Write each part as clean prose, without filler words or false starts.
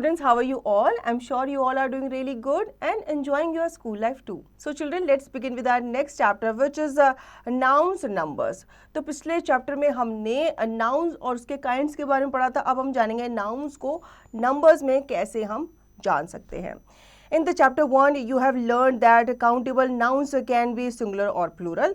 students, how are you all? I'm sure you all are doing really good and enjoying your school life too. So children, let's begin with our next chapter which is nouns and numbers. तो पिछले chapter में हमने nouns और उसके kinds के बारे में पढ़ा था. अब हम जानेंगे nouns को numbers में कैसे हम जान सकते हैं. In the chapter 1, you have learned that countable nouns can be singular or plural.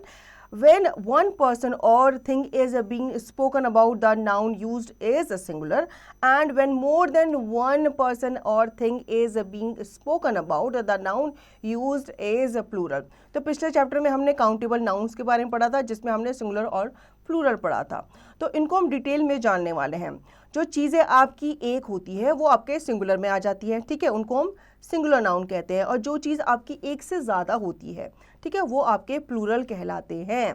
When one person or thing is being spoken about, the noun used is singular, and when more than one person or thing is being spoken about, the noun used is plural. तो पिछले chapter में हमने countable nouns के बारे में पढ़ा था जिसमें हमने सिंगुलर और प्लूरल पढ़ा था. तो इनको हम डिटेल में जानने वाले हैं. जो चीज़ें आपकी एक होती है वो आपके सिंगुलर में आ जाती है, ठीक है, उनको हम सिंगुलर नाउन कहते हैं. और जो चीज़ आपकी एक से ज़्यादा होती है, ठीक है, वो आपके प्लूरल कहलाते हैं.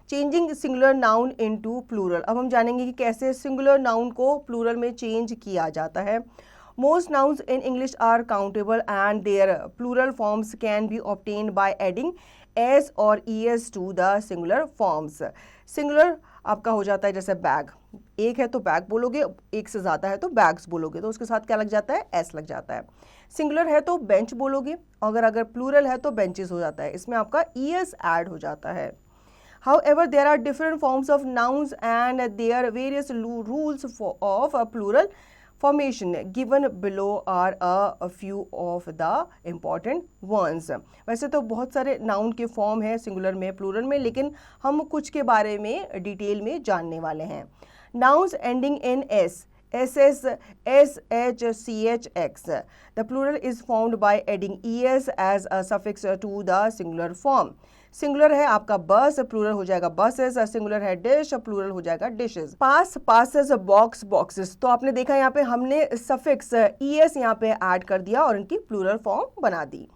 Changing singular noun into plural. अब हम जानेंगे कि कैसे सिंगुलर नाउन को प्लूरल में चेंज किया जाता है. Most nouns in English are countable and their plural forms can be obtained by adding s or es to the singular forms. Singular आपका हो जाता है जैसे बैग. एक है तो बैग बोलोगे, एक से ज़्यादा है तो बैग्स बोलोगे, तो उसके साथ क्या लग जाता है, एस लग जाता है. सिंगुलर है तो बेंच बोलोगे, अगर प्लूरल है तो बेंचेस हो जाता है, इसमें आपका es ऐड हो जाता है. However, there are different forms of nouns and their various rules of plural formation given below are a few of the important ones. वैसे तो बहुत सारे नाउन के फॉर्म हैं सिंगुलर में, प्लूरल में, लेकिन हम कुछ के बारे में डिटेल में जानने वाले हैं. Nouns ending in s, ss, sh, ch, x. The plural is formed by adding es as a suffix to the singular form. Singular है आपका बस, प्लूरल हो जाएगा बसेस. सिंगुलर है डिश, प्लूरल हो जाएगा डिशेस. पास, पासेस, बॉक्स, बॉक्सेस. तो आपने देखा यहाँ पे हमने सफिक्स es यहाँ पे ऐड कर दिया और इनकी प्लूरल फॉर्म बना दी.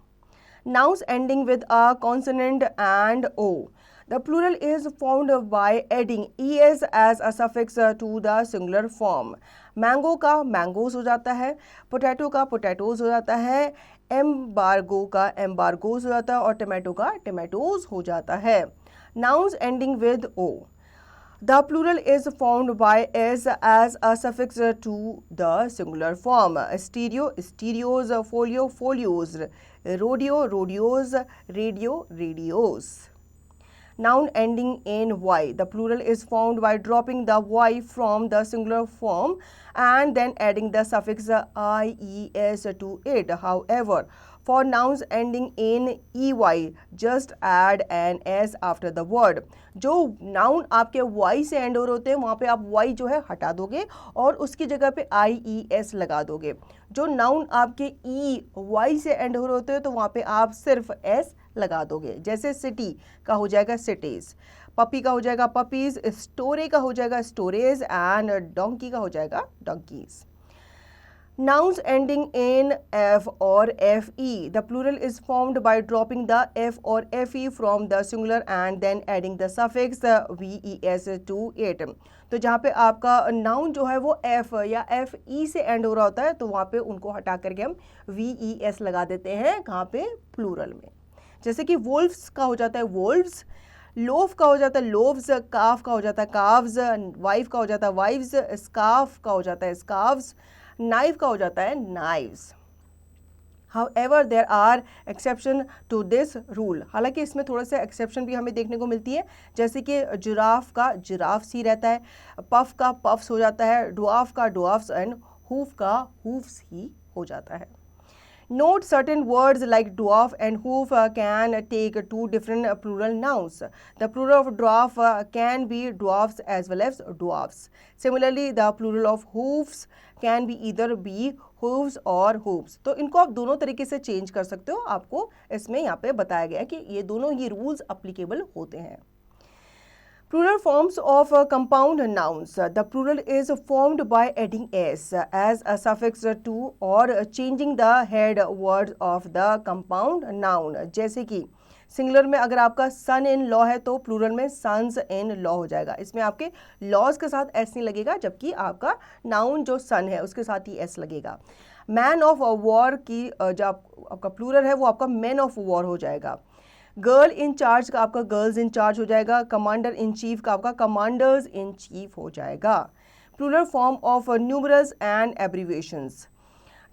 Nouns ending with a consonant and o. The plural is formed by adding es as a suffix to the singular form. Mango का मैंगोज हो जाता है, पोटैटो का पोटैटोज हो जाता है, एम्बार्गो का एम्बार्गोज हो जाता है और टमाटो का टमाटोज हो जाता है. Nouns ending with o. The plural is formed by s as a suffix to the singular form. Stereo, stereos, folio, folios, rodeo, rodeos, radio, radios. Noun ending in y. The plural is formed by dropping the y from the singular form and then adding the suffix ies to it. However, for nouns ending in ey, just add an s after the word. जो noun आपके y से and हो रहे होते हैं वहाँ पे आप y जो है हटा दोगे और उसकी जगह पे ies लगा दोगे. जो नाउन आपके y से एंड हो रहे होते हैं तो वहाँ पे आप सिर्फ s लगा दोगे. जैसे सिटी का हो जाएगा सिटीज, पपी का हो जाएगा पपीज, स्टोरे का हो जाएगा स्टोरेज एंड डोंकी का हो जाएगा donkey's. Nouns ending in f or fe. The plural is formed by dropping the f or fe from the singular and then adding the suffix ves to it. तो जहाँ पे आपका noun जो है वो f या fe से and हो रहा होता है तो वहाँ पे उनको हटा करके हम ves लगा देते हैं. कहाँ पे, प्लूरल में. जैसे कि वोल्फ्स का हो जाता है वोल्व्स, लोफ का हो जाता है लोव्स, काफ का हो जाता है काव्स, वाइफ का हो जाता है वाइव्स, स्कार्फ का हो जाता है स्कार्व्स, नाइफ का हो जाता है knives. However, there are exception to this rule. हालांकि इसमें थोड़ा सा एक्सेप्शन भी हमें देखने को मिलती है, जैसे कि जिराफ का जिराफ्स ही रहता है, पफ का पफ्स हो जाता है, ड्वार्फ का ड्वार्फ्स एंड हूफ का हूफ्स ही हो जाता है. Note certain words like dwarf and hoof can take two different plural nouns. The plural of dwarf can be dwarfs as well as dwarfs. Similarly, the plural of hoofs can be either be hooves or hoops. तो इनको आप दोनों तरीके से change कर सकते हो. आपको इसमें यहाँ पे बताया गया है कि ये दोनों ही रूल्स अप्लीकेबल होते हैं. Plural forms of compound nouns. The plural is formed by adding s as a suffix to or changing the head words of the compound noun. जैसे कि सिंगुलर में अगर आपका सन इन लॉ है तो प्लूरल में सन्स इन लॉ हो जाएगा. इसमें आपके लॉज के साथ एस नहीं लगेगा, जबकि आपका नाउन जो सन है उसके साथ ही एस लगेगा. मैन ऑफ वॉर की जो आपका प्लूरल है वो आपका मैन ऑफ वॉर हो जाएगा. गर्ल इन चार्ज का आपका गर्ल्स इन चार्ज हो जाएगा. कमांडर इन चीफ का आपका कमांडर्स इन चीफ हो जाएगा. Plural form of numerals and abbreviations.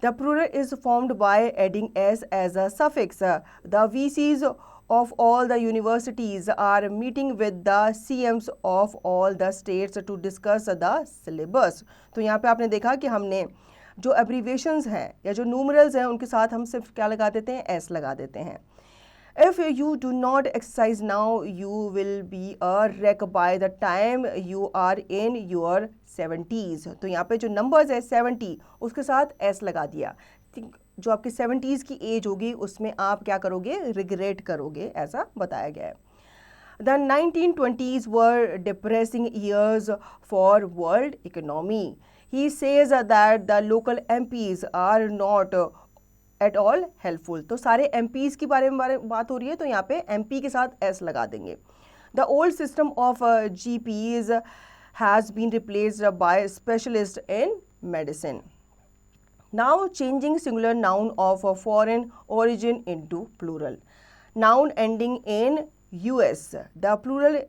The plural is formed by adding s as a suffix. The VCs of all the universities are meeting with the CMs of all the states to discuss the syllabus. तो यहाँ पे आपने देखा कि हमने जो abbreviations हैं या जो numerals हैं उनके साथ हम सिर्फ क्या लगा देते हैं, s लगा देते हैं. If you do not exercise now, you will be a wreck by the time you are in your 70s. तो यहाँ पे जो numbers है 70 उसके साथ s लगा दिया. जो आपकी 70s की एज होगी उसमें आप क्या करोगे, रिग्रेट करोगे, ऐसा बताया गया है. The 1920s were depressing years for world economy. He says that the local MPs are not at all helpful. तो सारे MPs के बारे में बात हो रही है तो यहाँ पे MP के साथ S लगा देंगे. The old system of GPs has been replaced by specialist in medicine. Now changing singular noun of foreign origin into plural. Noun ending in US. The plural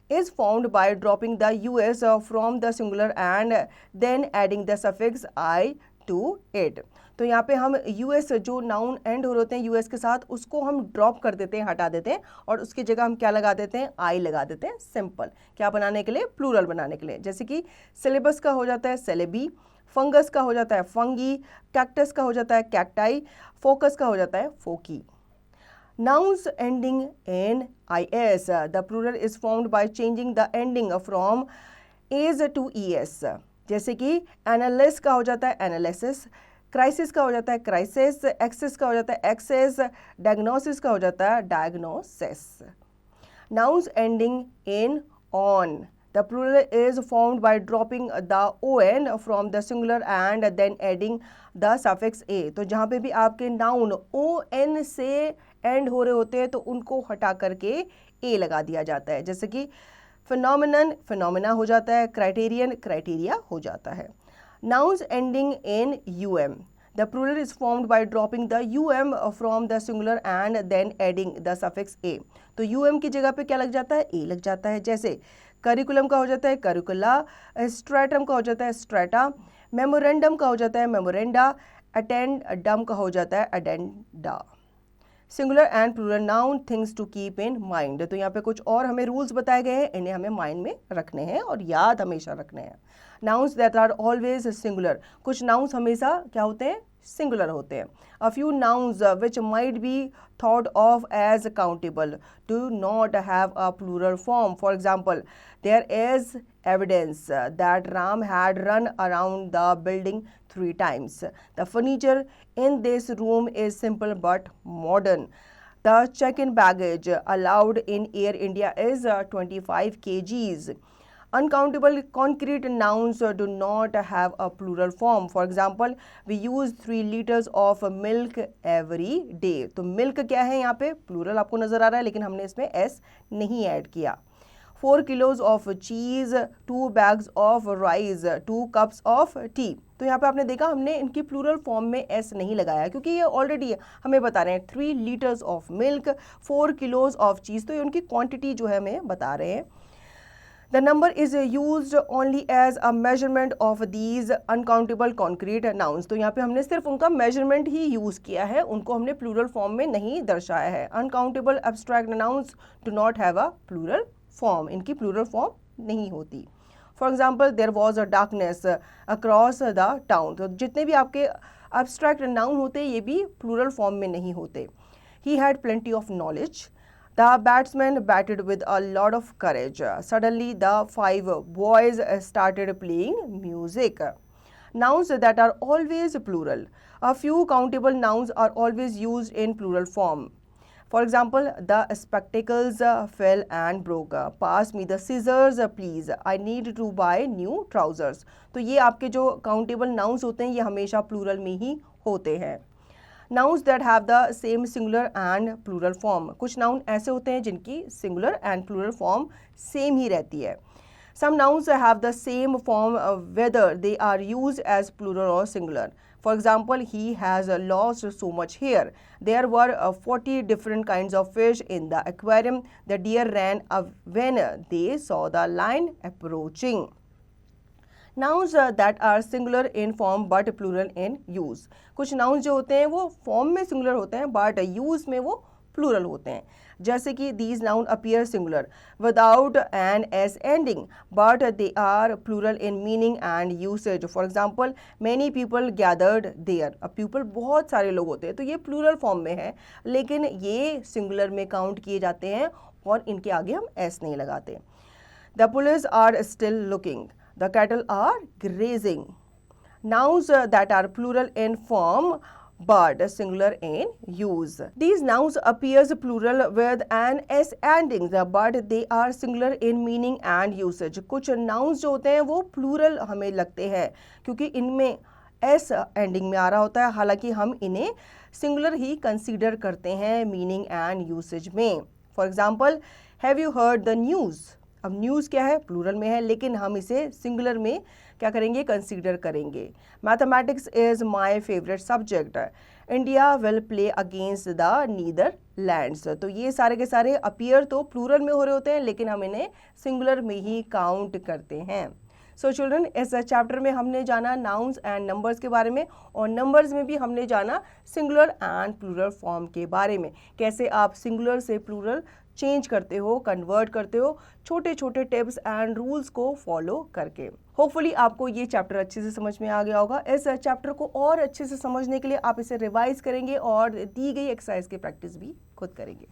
is formed by dropping the US from the singular and then adding the suffix I to it. तो यहाँ पे हम US जो noun and हो होते हैं US के साथ उसको हम ड्रॉप कर देते हैं, हटा देते हैं और उसकी जगह हम क्या लगा देते हैं, I लगा देते हैं. सिंपल क्या बनाने के लिए, प्लूरल बनाने के लिए. जैसे कि सिलेबस का हो जाता है सेलेबी, फंगस का हो जाता है फंगी, कैक्टस का हो जाता है कैक्टाई, फोकस का हो जाता है फोकी. Nouns ending in is. The plural is formed by changing the ending from is to es. जैसे कि analyst का हो जाता है analysis, crisis का हो जाता है crisis, access का हो जाता है access, diagnosis का हो जाता है diagnosis. Nouns ending in on. The plural is formed by dropping the on from the singular and then adding the suffix a. तो जहाँ पे भी आपके noun on से एंड हो रहे होते हैं तो उनको हटा करके ए लगा दिया जाता है. जैसे कि फिनोमिनन फिनोमिना हो जाता है, क्राइटेरियन क्राइटेरिया हो जाता है. Nouns ending in UM. The plural is formed by dropping the UM from the singular and then adding the suffix A. तो यूएम की जगह पे क्या लग जाता है, ए लग जाता है. जैसे करिकुलम का हो जाता है करिकुला, स्ट्रेटम का हो जाता है स्ट्रेटा, मेमोरेंडम का हो जाता है मेमोरेंडा, अटेंडम का हो जाता है addenda. Singular and plural noun things to keep in mind. तो यहाँ पे कुछ और हमें रूल्स बताए गए हैं, इन्हें हमें माइंड में रखने हैं और याद हमेशा रखने हैं. Nouns that are always singular. कुछ नाउन्स हमेशा क्या होते हैं, सिंगुलर होते हैं. A few nouns which might be thought of as countable do not have a plural form. For example, there is evidence that Ram had run around the building 3 times. The furniture in this room is simple but modern. The check-in baggage allowed in Air India is 25 kgs. Uncountable concrete nouns do not have a plural form. For example, we use 3 liters of milk every day. तो milk क्या है यहाँ पे, plural आपको नजर आ रहा है लेकिन हमने इसमें s नहीं ऐड किया. 4 kilos of cheese, 2 bags of rice, 2 cups of tea. तो यहाँ पे आपने देखा हमने इनकी प्लूरल फॉर्म में s नहीं लगाया क्योंकि ये ऑलरेडी हमें बता रहे हैं 3 liters of milk, 4 kilos of cheese. तो ये उनकी क्वांटिटी जो है हमें बता रहे हैं. The number is used only as a measurement of these uncountable concrete nouns. तो यहाँ पे हमने सिर्फ उनका measurement ही यूज़ किया है, उनको हमने plural form में नहीं दर्शाया है. Uncountable abstract nouns do not have a plural form. इनकी plural form नहीं होती. For example, there was a darkness across the town. तो जितने भी आपके abstract noun होते हैं ये भी plural form में नहीं होते. He had plenty of knowledge. The batsman batted with a lot of courage. Suddenly, the 5 boys started playing music. Nouns that are always plural. A few countable nouns are always used in plural form. For example, the spectacles fell and broke. Pass me the scissors, please. I need to buy new trousers. तो ये आपके जो countable nouns होते हैं ये हमेशा plural में ही होते हैं. Nouns that have the same singular and plural form. कुछ noun ऐसे होते हैं जिनकी singular and plural form same ही रहती है. Some nouns have the same form whether they are used as plural or singular. For example, he has lost so much hair. There were 40 different kinds of fish in the aquarium. The deer ran when they saw the lion approaching. Nouns that are singular in form but plural in use. कुछ nouns जो होते हैं वो form में singular होते हैं but use में वो plural होते हैं. जैसे कि these noun appear singular without an s ending but they are plural in meaning and usage. For example, many people gathered there. अब people बहुत सारे लोग होते हैं तो ये plural form में है, लेकिन ये singular में count किए जाते हैं और इनके आगे हम s नहीं लगाते. The police are still looking. The cattle are grazing. Nouns that are plural in form but singular in use. These nouns appears plural with an s ending but they are singular in meaning and usage. कुछ nouns जो होते हैं वो plural हमें लगते हैं क्योंकि इनमें s ending में आ रहा होता है, हालांकि हम इन्हें singular ही consider करते हैं meaning and usage में. For example, have you heard the news? अब न्यूज़ क्या है, प्लूरल में है, लेकिन हम इसे सिंगुलर में क्या करेंगे, कंसीडर करेंगे. Mathematics is my favourite subject. India will play against the Netherlands. तो ये सारे के सारे अपीयर तो प्लूरल में हो रहे होते हैं, लेकिन हम इन्हें सिंगुलर में ही काउंट करते हैं. सो चिल्ड्रन, इस चैप्टर में हमने जाना नाउन्स एंड नंबर्स के बारे में, और नंबर्स में भी हमने जाना सिंगुलर एंड प्लूरल फॉर्म के बारे में. कैसे आप सिंगुलर से प्लूरल चेंज करते हो, कन्वर्ट करते हो, छोटे छोटे टिप्स एंड रूल्स को फॉलो करके. होपफुली आपको ये चैप्टर अच्छे से समझ में आ गया होगा. इस चैप्टर को और अच्छे से समझने के लिए आप इसे रिवाइज करेंगे और दी गई एक्सरसाइज की प्रैक्टिस भी खुद करेंगे.